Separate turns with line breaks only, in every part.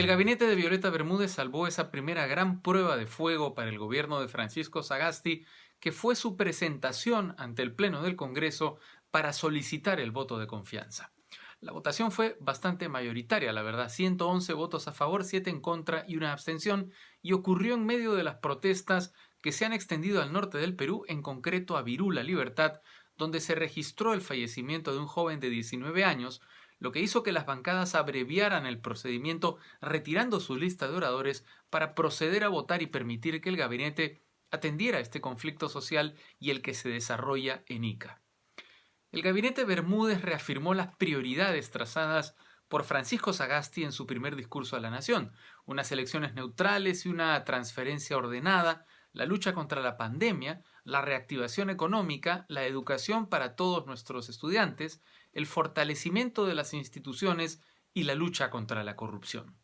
El gabinete de Violeta Bermúdez salvó esa primera gran prueba de fuego para el gobierno de Francisco Sagasti, que fue su presentación ante el Pleno del Congreso para solicitar el voto de confianza. La votación fue bastante mayoritaria, la verdad, 111 votos a favor, 7 en contra y una abstención, y ocurrió en medio de las protestas que se han extendido al norte del Perú, en concreto a Virú, La Libertad, donde se registró el fallecimiento de un joven de 19 años, lo que hizo que las bancadas abreviaran el procedimiento retirando su lista de oradores para proceder a votar y permitir que el gabinete atendiera este conflicto social y el que se desarrolla en Ica. El gabinete Bermúdez reafirmó las prioridades trazadas por Francisco Sagasti en su primer discurso a la nación: unas elecciones neutrales y una transferencia ordenada, la lucha contra la pandemia, la reactivación económica, la educación para todos nuestros estudiantes, el fortalecimiento de las instituciones y la lucha contra la corrupción.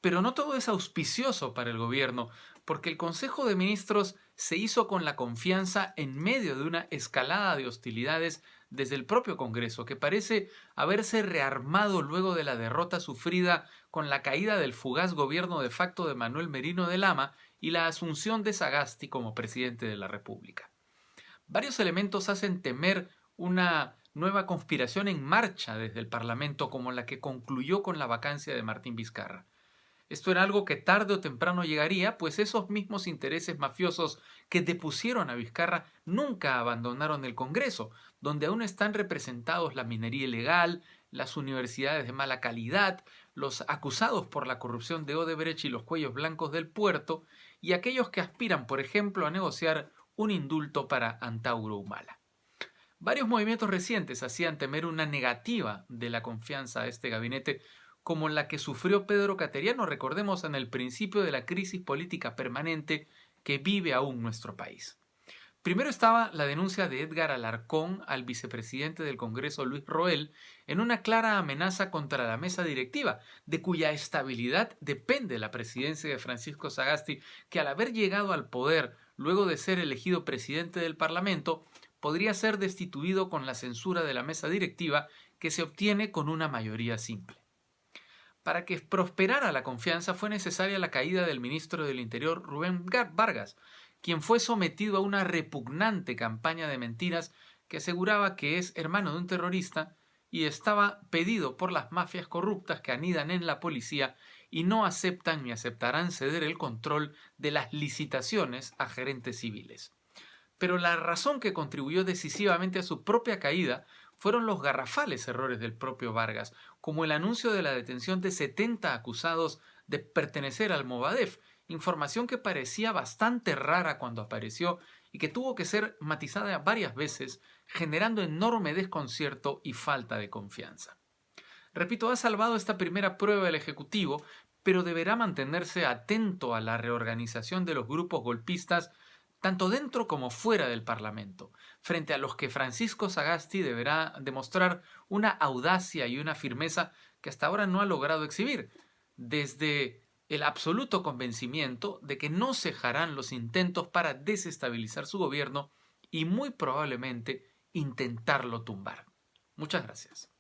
Pero no todo es auspicioso para el gobierno, porque el Consejo de Ministros se hizo con la confianza en medio de una escalada de hostilidades desde el propio Congreso, que parece haberse rearmado luego de la derrota sufrida con la caída del fugaz gobierno de facto de Manuel Merino de Lama y la asunción de Sagasti como presidente de la República. Varios elementos hacen temer una nueva conspiración en marcha desde el Parlamento, como la que concluyó con la vacancia de Martín Vizcarra. Esto era algo que tarde o temprano llegaría, pues esos mismos intereses mafiosos que depusieron a Vizcarra nunca abandonaron el Congreso, donde aún están representados la minería ilegal, las universidades de mala calidad, los acusados por la corrupción de Odebrecht y los cuellos blancos del puerto, y aquellos que aspiran, por ejemplo, a negociar un indulto para Antauro Humala. Varios movimientos recientes hacían temer una negativa de la confianza a este gabinete, como la que sufrió Pedro Cateriano, recordemos, en el principio de la crisis política permanente que vive aún nuestro país. Primero estaba la denuncia de Edgar Alarcón al vicepresidente del Congreso, Luis Roel, en una clara amenaza contra la mesa directiva, de cuya estabilidad depende la presidencia de Francisco Sagasti, que al haber llegado al poder luego de ser elegido presidente del Parlamento, podría ser destituido con la censura de la mesa directiva, que se obtiene con una mayoría simple. Para que prosperara la confianza fue necesaria la caída del ministro del Interior, Rubén Vargas, quien fue sometido a una repugnante campaña de mentiras que aseguraba que es hermano de un terrorista y estaba pedido por las mafias corruptas que anidan en la policía y no aceptan ni aceptarán ceder el control de las licitaciones a gerentes civiles. Pero la razón que contribuyó decisivamente a su propia caída fueron los garrafales errores del propio Vargas, como el anuncio de la detención de 70 acusados de pertenecer al Movadef, información que parecía bastante rara cuando apareció y que tuvo que ser matizada varias veces, generando enorme desconcierto y falta de confianza. Repito, ha salvado esta primera prueba del Ejecutivo, pero deberá mantenerse atento a la reorganización de los grupos golpistas tanto dentro como fuera del Parlamento, frente a los que Francisco Sagasti deberá demostrar una audacia y una firmeza que hasta ahora no ha logrado exhibir, desde el absoluto convencimiento de que no cejarán los intentos para desestabilizar su gobierno y muy probablemente intentarlo tumbar. Muchas gracias.